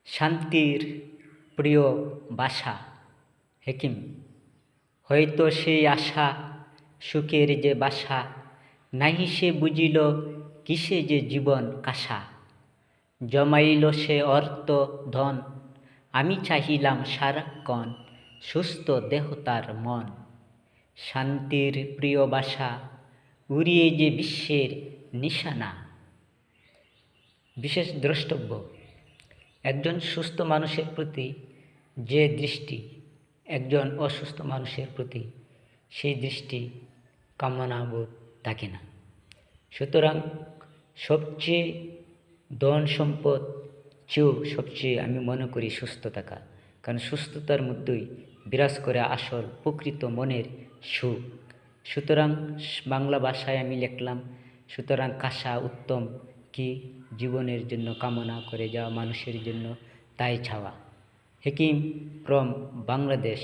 শান্তির প্রিয় বাসা হেকিম। হয়তো সেই আশা সুখের যে বাসা, নাহি সে বুঝিল কিসে যে জীবন কাশা। জমাইল সে অর্থ ধন, আমি চাহিলাম সারাক্ষণ সুস্থ দেহ তার মন। শান্তির প্রিয় বাসা, উড়িয়ে যে বিশ্বের নিশানা। বিশেষ দ্রষ্টব্য: একজন সুস্থ মানুষের প্রতি যে দৃষ্টি একজন অসুস্থ মানুষের প্রতি সেই দৃষ্টি কামনাবোধ থাকে না। সুতরাং সবচেয়ে ধন সম্পদ চেয়েও সবচেয়ে আমি মনে করি সুস্থ থাকা, কারণ সুস্থতার মধ্যেই বিরাজ করে আসল প্রকৃত মনের সুখ। সুতরাং বাংলা ভাষায় আমি লিখলাম, সুতরাং কাশা উত্তম কি জীবনের জন্য কামনা করে যাওয়া মানুষের জন্য তাই ছাওয়া। হেকিম ফ্রম বাংলাদেশ।